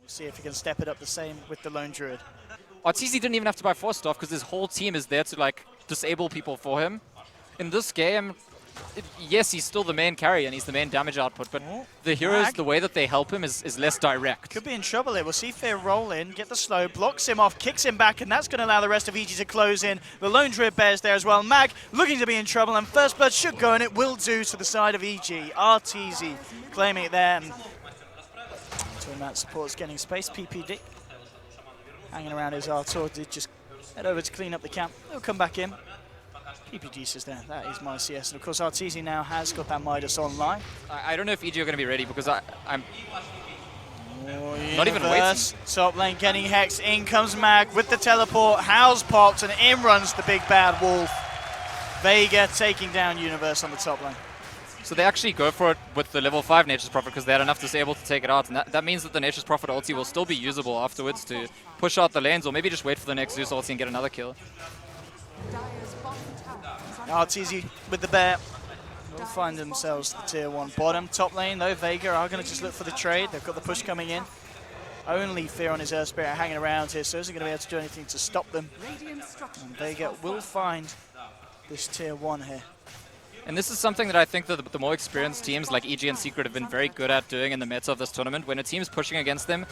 See if he can step it up the same with the lone Druid. Arteezy didn't even have to buy 4 stuff because his whole team is there to like disable people for him. In this game, yes, he's still the main carry and he's the main damage output, but the heroes, the way that they help him is less direct. Could be in trouble here. We'll see Fear roll in, get the slow, blocks him off, kicks him back, and that's going to allow the rest of EG to close in. The lone Druid bears there as well. Mag looking to be in trouble, and First Blood should go, and it will do to the side of EG. Arteezy claiming it there. And Twin Mat support's getting space. PPD hanging around his Artur did just head over to clean up the camp. He'll come back in. PPG says there, that is my CS. And of course, Arteezy now has got that Midas online. I don't know if EG are going to be ready because I'm not even waiting. Top lane getting Hex. In comes Mag with the teleport. House popped and in runs the big bad wolf. Vega taking down Universe on the top lane. So they actually go for it with the level 5 Nature's Prophet because they had enough disable to take it out. And that means that the Nature's Prophet ulti will still be usable afterwards to push out the lanes or maybe just wait for the next Zeus ulti and get another kill. Arteezy with the bear will find themselves the tier 1 bottom. Top lane though, Vega are going to just look for the trade. They've got the push coming in. Only Fear on his Earth Spirit hanging around here, so isn't going to be able to do anything to stop them. And Vega will find this tier 1 here. And this is something that I think that the more experienced teams like EG and Secret have been very good at doing in the meta of this tournament. When a team's pushing against them,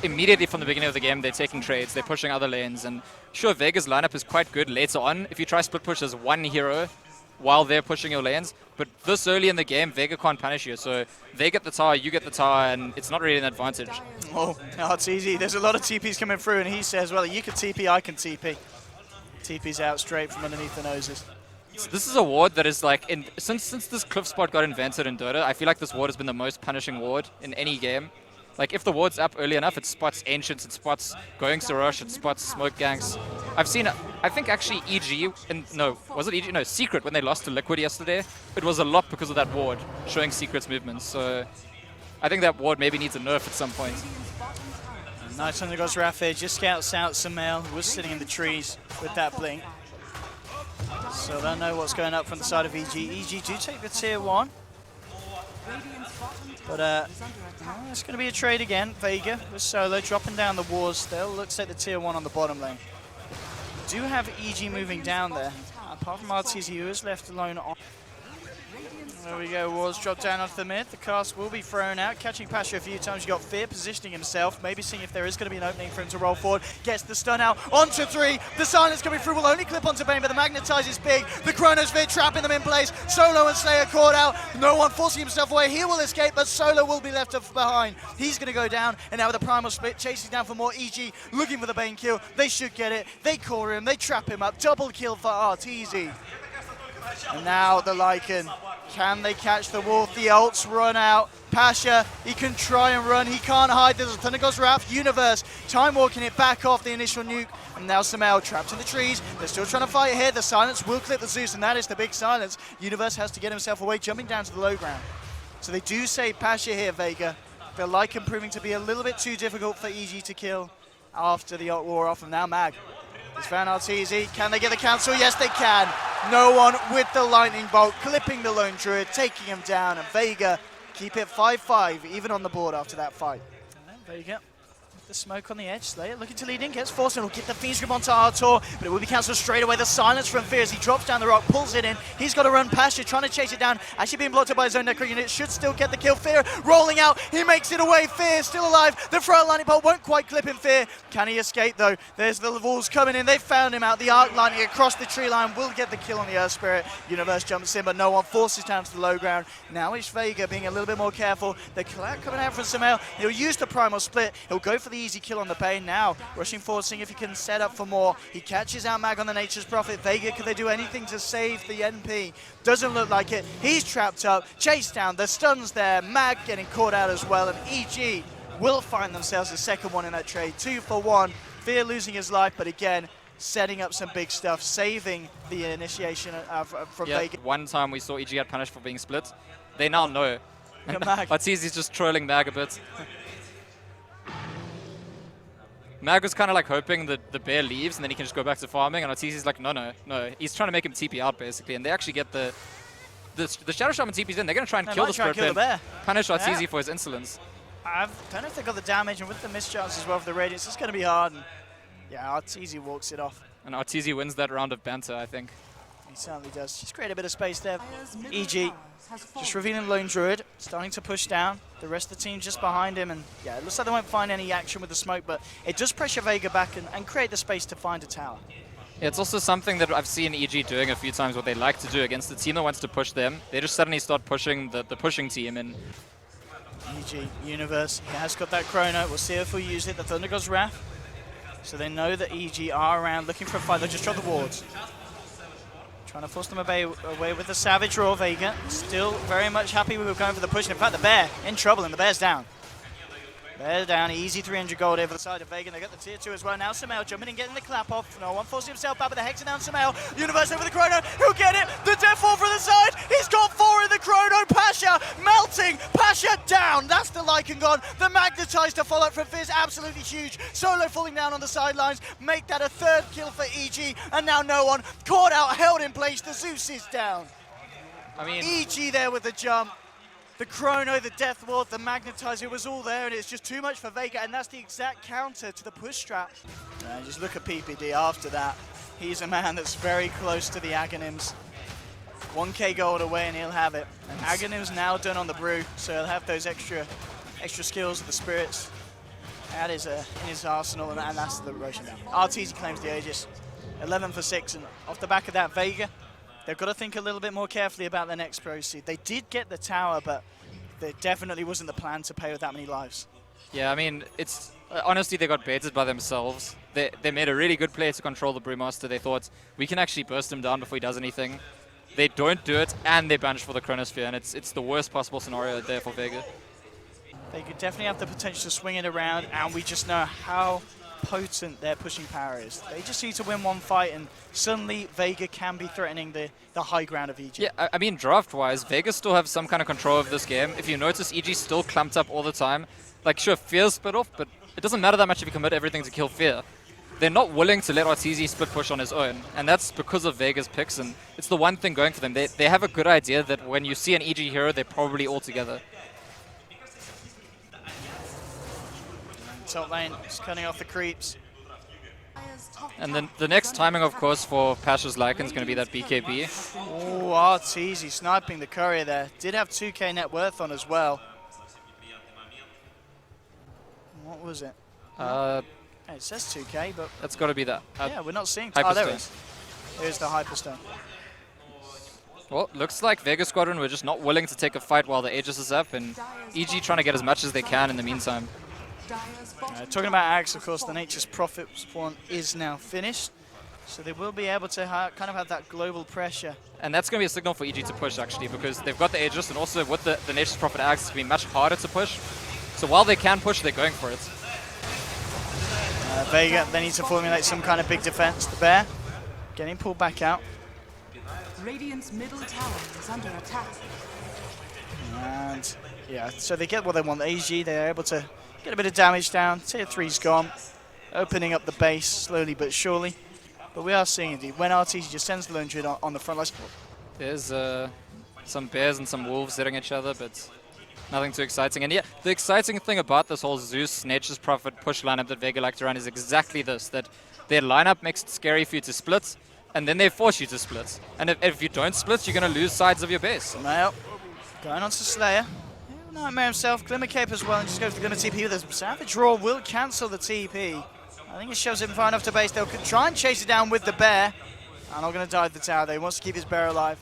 immediately from the beginning of the game, they're taking trades, they're pushing other lanes. And sure, Vega's lineup is quite good later on if you try split push as one hero while they're pushing your lanes. But this early in the game, Vega can't punish you. So they get the tower, you get the tower, and it's not really an advantage. Oh, it's easy. There's a lot of TPs coming through, and he says, well, you can TP, I can TP. TP's out straight from underneath the noses. So this is a ward that is like, since this cliff spot got invented in Dota, I feel like this ward has been the most punishing ward in any game. Like if the ward's up early enough, it spots Ancients, it spots going Rush, it spots Smoke Ganks. I've seen, I think actually EG, was it EG? No, Secret, when they lost to Liquid yesterday, it was a lot because of that ward showing Secret's movements. So I think that ward maybe needs a nerf at some point. Nice on the Ghost Rapid, just scouts out Sumail, who was sitting in the trees with that blink. So they'll know what's going up from the side of EG. EG do take the tier 1. But it's going to be a trade again. Vega with Solo dropping down the wards. They'll look to take the tier 1 on the bottom lane. Do have EG moving down there. Apart from Arteezy, who is left alone on. There we go, Wards drop down onto the mid. The cast will be thrown out. Catching Pasha a few times. You got Fear positioning himself. Maybe seeing if there is going to be an opening for him to roll forward. Gets the stun out. Onto 3. The silence coming through will only clip onto Bane, but the Magnetize is big. The Chronosphere trapping them in place. Solo and Slayer caught out. No one forcing himself away. He will escape, but Solo will be left behind. He's going to go down, and now with the Primal Split, chasing down for more. EG looking for the Bane kill. They should get it. They core him. They trap him up. Double kill for Arteezy. And now the Lycan. Can they catch the wolf? The ults run out. Pasha, he can try and run. He can't hide. There's a Thundergod's Wrath. Universe, time walking it back off the initial nuke. And now Sumail trapped in the trees. They're still trying to fight here. The silence will clip the Zeus, and that is the big silence. Universe has to get himself away, jumping down to the low ground. So they do save Pasha here, Vega. The Lycan proving to be a little bit too difficult for EG to kill after the ult wore off. And now Mag. It's Van Arteezy. Can they get the cancel? Yes, they can. No one with the lightning bolt, clipping the lone Druid, taking him down, and Vega keep it 5-5, even on the board after that fight. And then Vega, the smoke on the edge. Slayer looking to lead in, gets forced, and will get the Fiend's Grip onto Artur, but it will be cancelled straight away. The silence from Fear as he drops down the rock, pulls it in. He's got to run past you, trying to chase it down. Actually being blocked up by his own Necro unit, should still get the kill. Fear rolling out, he makes it away. Fear still alive. The front lightning bolt won't quite clip him. Fear, can he escape though? There's the walls coming in. They found him out. The arc lightning across the tree line will get the kill on the Earth Spirit. Universe jumps in, but no one forces down to the low ground. Now it's Vega being a little bit more careful. The collab coming out from Sumail. He'll use the Primal Split. He'll go for the easy kill on the Bane. Now rushing forward, seeing if he can set up for more. He catches out Mag on the Nature's Prophet. Vega, can they do anything to save the NP? Doesn't look like it. He's trapped up, chased down, the stun's there. Mag getting caught out as well, and EG will find themselves the second one in that trade. 2 for 1. Fear losing his life, but again, setting up some big stuff, saving the initiation from Vega. One time we saw EG get punished for being split. They now know. Arteezy's just trolling Mag a bit. Mag was kind of like hoping that the bear leaves and then he can just go back to farming, and Arteezy's like, no. He's trying to make him TP out basically, and they actually get the Shadow Shaman TP's in. They're going to try and kill the Spirit Bear, punish Arteezy for his insolence. I don't know if they got the damage, and with the mischance as well for the Radiance, it's going to be hard. And yeah, Arteezy walks it off. And Arteezy wins that round of banter, I think. He certainly does. Just create a bit of space there. EG just revealing lone Druid, starting to push down. The rest of the team just behind him, and yeah, it looks like they won't find any action with the smoke, but it does pressure Vega back and create the space to find a tower. Yeah, it's also something that I've seen EG doing a few times, what they like to do against the team that wants to push them. They just suddenly start pushing the pushing team, and EG, Universe, he has got that Chrono. We'll see if he'll use it. The Thunder God's Wrath. So they know that EG are around looking for a fight. They'll just drop the wards. Trying to force them away with the Savage Roar. Vega still very much happy we were going for the push. And in fact, the Bear in trouble, and the Bear's down. Bear's down. Easy 300 gold over the side of Vega. They got the tier 2 as well. Now Sumail jumping and getting the clap off. No one forcing himself back with the Hex down Sumail. Universe over the Chrono. He'll get it. The Death Wall from the side. He's got 4 in the Chrono. Pasha melting. Pasha down. That's the Lycan gone. The Magnetize to follow up from Fizz. Absolutely huge. Solo falling down on the sidelines. Make that a 3rd kill for EG. And now no one. Caught out. Held in place. The Zeus is down. I mean, EG there with the jump. The Chrono, the Death Ward, the Magnetizer, it was all there, and it's just too much for Vega, and that's the exact counter to the push strap. Just look at PPD after that. He's a man that's very close to the Aghanims. 1k gold away and he'll have it. And Aghanim's now done on the brew, so he'll have those extra skills of the spirits. That is in his arsenal, and that's the rotation down. Arteezy claims the Aegis. 11 for 6, and off the back of that, Vega, they've got to think a little bit more carefully about their next proceed. They did get the tower, but there definitely wasn't the plan to pay with that many lives. yeah, I mean, it's honestly, they got baited by themselves. They made a really good play to control the Brewmaster. They thought, we can actually burst him down before he does anything. They don't do it, and they banish for the Chronosphere, and it's the worst possible scenario there for Vega. They could definitely have the potential to swing it around, and we just know how potent their pushing power is. They just need to win one fight, and suddenly Vega can be threatening the high ground of EG. Yeah, I mean, draft-wise, Vega still have some kind of control of this game. If you notice, EG's still clumped up all the time. Like, sure, Fear's split off, but it doesn't matter that much if you commit everything to kill Fear. They're not willing to let Arteezy split push on his own, and that's because of Vega's picks, and it's the one thing going for them. They have a good idea that when you see an EG hero, they're probably all together. Top lane, just cutting off the creeps. And then the next timing, of course, for Pasha's Lycan is going to be that BKB. Oh, Arteezy sniping the courier there. Did have 2k net worth on as well. What was it? It says 2k, but That's got to be that. yeah, we're not seeing. Hyperstone. Oh, there it is. There's the Hyperstone. Well, looks like Vega Squadron were just not willing to take a fight while the Aegis is up, and EG trying to get as much as they can in the meantime. Talking about Axe, of course, the Nature's Prophet one is now finished, so they will be able to kind of have that global pressure. And that's going to be a signal for EG to push, actually, because they've got the Aegis, and also with the Nature's Prophet Axe, it's going to be much harder to push. So while they can push, they're going for it. Vega, they need to formulate some kind of big defense. The Bear getting pulled back out. Radiant's middle tower is under attack. And yeah, so they get what they want. The AG, they're able to get a bit of damage down. Tier 3's gone. Opening up the base slowly but surely. But we are seeing indeed when Arteezy just sends the Lone Druid on the front lines. There's some bears and some wolves hitting each other, but nothing too exciting. And yeah, the exciting thing about this whole Zeus, Nature's Prophet push lineup that Vega like to run is exactly this, that their lineup makes it scary for you to split, and then they force you to split. And if you don't split, you're going to lose sides of your base. Sumail going on to Slayer. Nightmare himself, Glimmer Cape as well, and just goes for the Glimmer TP. The Savage Roar will cancel the TP. I think it shows him far enough to base. They'll try and chase it down with the Bear. I'm not going to dive the tower though. He wants to keep his Bear alive.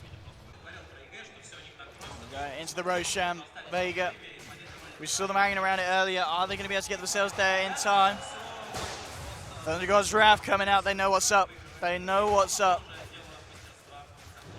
Into the Roshan, Vega. We saw them hanging around it earlier. Are they going to be able to get themselves there in time? Thunder God's Wrath coming out. They know what's up. They know what's up.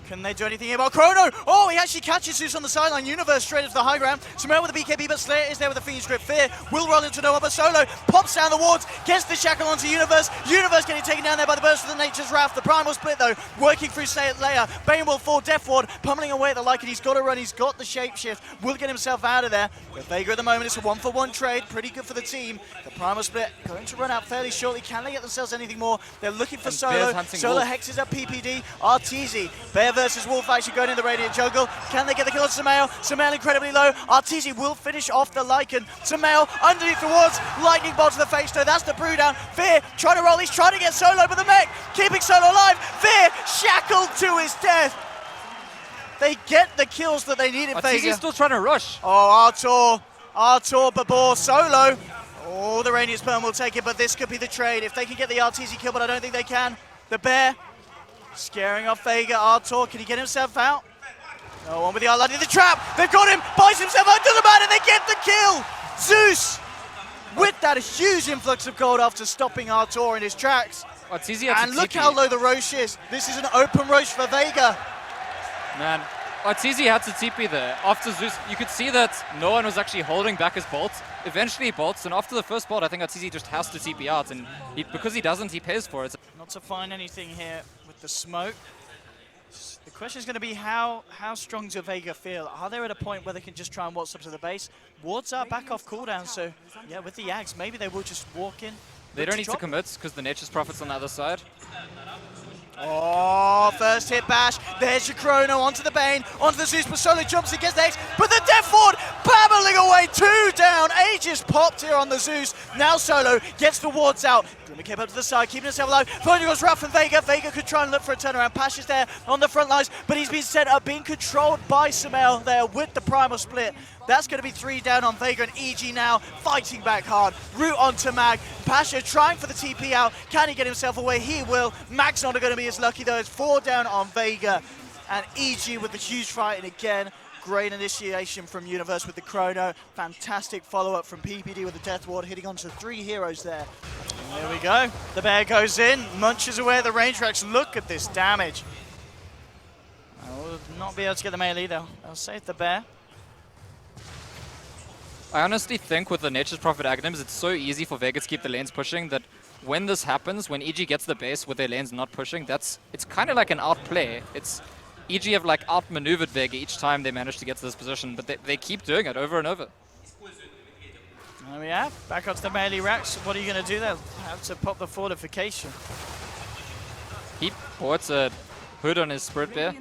Can they do anything about Chrono? Oh, he actually catches Zeus on the sideline. Universe straight into the high ground. Sumail with the BKB, but Slayer is there with the Fiend's Grip. Fear will roll into no one but Solo. Pops down the wards, gets the shackle onto Universe. Universe getting taken down there by the burst of the Nature's Wrath. The Primal Split, though, working through Slayer. Bane will fall, Death Ward, pummeling away at the Lycan. He's got to run, he's got the Shapeshift. Will get himself out of there. With Vega at the moment, it's a 1-for-1 trade. Pretty good for the team. The Primal Split going to run out fairly shortly. Can they get themselves anything more? They're looking for Solo. Solo hexes up PPD. Arteezy, Bear versus Wolf actually going in the Radiant jungle. Can they get the kill on Sumail? Sumail incredibly low. Arteezy will finish off the Lycan. Sumail underneath the wards. Lightning bolt to the face though. That's the brew down. Fear trying to roll. He's trying to get Solo, but the mech keeping Solo alive. Fear shackled to his death. They get the kills that they need in Vega. Arteezy's still trying to rush. Oh, Artur, Babor, Solo. Oh, the Radiant Sperm will take it, but this could be the trade. If they can get the Arteezy kill, but I don't think they can. The bear scaring off Vega. Artur, can he get himself out? No one with the Arladdy. The trap! They've got him! Buys himself out! Doesn't matter! They get the kill! Zeus! With that huge influx of gold after stopping Artur in his tracks. Arteezy had And to look TP. how low the Roche is. This is an open Roche for Vega. Man, Arteezy had to TP there. After Zeus, you could see that no one was actually holding back his bolt. Eventually he bolts, and after the first bolt, I think Arteezy just has to TP out, and because he doesn't, he pays for it. Not to find anything here with the smoke. The question is going to be how strong do Vega feel? Are they at a point where they can just try and waltz up to the base? Wards are back off cooldown, so yeah, with the Yags, maybe they will just walk in. They don't need to commit, because the Nature's Prophet's on the other side. Oh, first hit bash. There's your Chrono onto the Bane, onto the Zeus, but Solo jumps and gets the X, but the Death Ward babbling away, 2 down. Aegis popped here on the Zeus. Now Solo gets the wards out. Glimmer came up to the side, keeping himself alive. Finding goes rough and Vega. Vega could try and look for a turnaround. Pash is there on the front lines, but he's been set up, being controlled by Sumail there with the Primal Split. That's going to be 3 down on Vega, and EG now fighting back hard. Root onto Mag. Pasha trying for the TP out. Can he get himself away? He will. Mag's not going to be as lucky though. It's 4 down on Vega. And EG with the huge fight, and again, great initiation from Universe with the Chrono. Fantastic follow-up from PPD with the Death Ward, hitting onto 3 heroes there. And there we go. The bear goes in, munches away at the range racks. Look at this damage. I will not be able to get the melee though. I'll save the bear. I honestly think with the Nature's Prophet Aghanim's, it's so easy for Vega to keep the lanes pushing that when this happens, when EG gets the base with their lanes not pushing, it's kind of like an outplay. It's EG have like outmaneuvered Vega each time they manage to get to this position, but they keep doing it over and over. There we are, back onto the melee racks. What are you going to do there? Have to pop the fortification. He bought a hood on his Spirit Bear.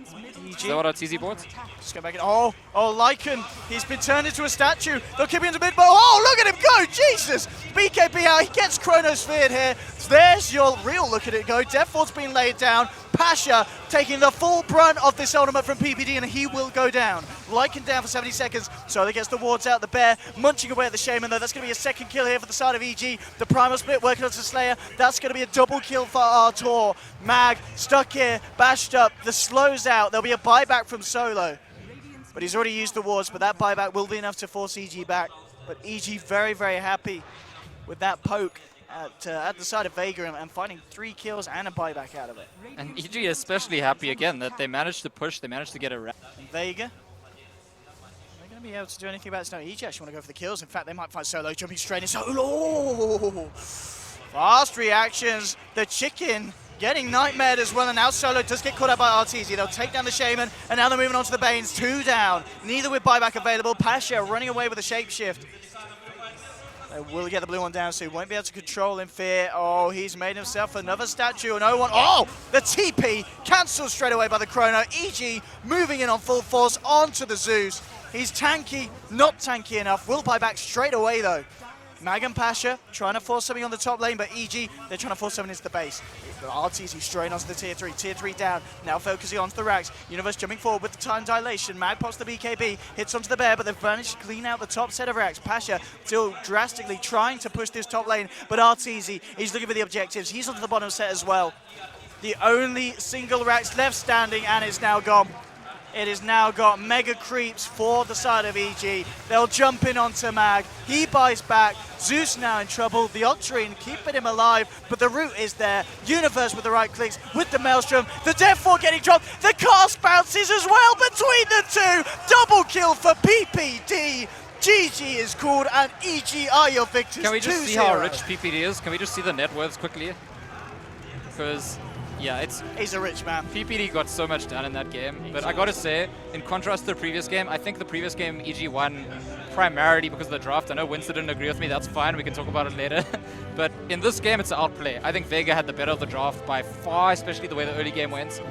Is that what Arteezy bought? Just go back in. Oh, Lycan. He's been turned into a statue. They'll keep him into mid, but oh, look at him go! Jesus! BKB out. He gets Chronosphered here. There's your real look at it go. Deathward's been laid down. Pasha taking the full brunt of this ultimate from PPD, and he will go down. Lycan down for 70 seconds. So he gets the wards out. The bear munching away at the Shaman, though. That's going to be a second kill here for the side of EG. The Primal Split working onto Slayer. That's going to be a double kill for Artur. Mag stuck here, bashed up. The slows out. There'll be a buyback from Solo. But he's already used the wards, but that buyback will be enough to force EG back. But EG very, very happy with that poke at the side of Vega and finding 3 kills and a buyback out of it. And EG is especially happy again that they managed to push, they managed to get a wrap. And Vega, are they going to be able to do anything about this? No, EG actually want to go for the kills. In fact, they might find Solo jumping straight in. Solo! Fast reactions. The chicken getting nightmared as well, and now Solo does get caught up by Arteezy. They'll take down the Shaman, and now they're moving on to the Banes. 2 down. Neither with buyback available. Pasha running away with a shapeshift. They will get the blue one down, so he won't be able to control in Fear. Oh, he's made himself another statue. No one. Oh, the TP cancelled straight away by the Chrono. EG moving in on full force onto the Zeus. He's tanky, not tanky enough. Will buy back straight away though. Mag and Pasha trying to force something on the top lane, but EG, they're trying to force something into the base. Arteezy straight onto the tier 3. Tier 3 down, now focusing onto the racks. Universe jumping forward with the time dilation. Mag pops the BKB, hits onto the bear, but they've managed to clean out the top set of racks. Pasha still drastically trying to push this top lane, but Arteezy, he's looking for the objectives. He's onto the bottom set as well. The only single racks left standing, and it's now gone. It has now got mega creeps for the side of EG. They'll jump in onto Mag. He buys back. Zeus now in trouble. The Octarine keeping him alive, but the root is there. Universe with the right clicks, with the Maelstrom. The Death Ward getting dropped. The cast bounces as well between the two. Double kill for PPD. GG is called, and EG are your victors. Can we just see how rich PPD is? Can we just see the net worths quickly? Because yeah, he's a rich man. PPD got so much done in that game, but I gotta say, in contrast to the previous game, I think the previous game EG won primarily because of the draft. I know Winston didn't agree with me, that's fine, we can talk about it later. But in this game, it's an outplay. I think Vega had the better of the draft by far, especially the way the early game went.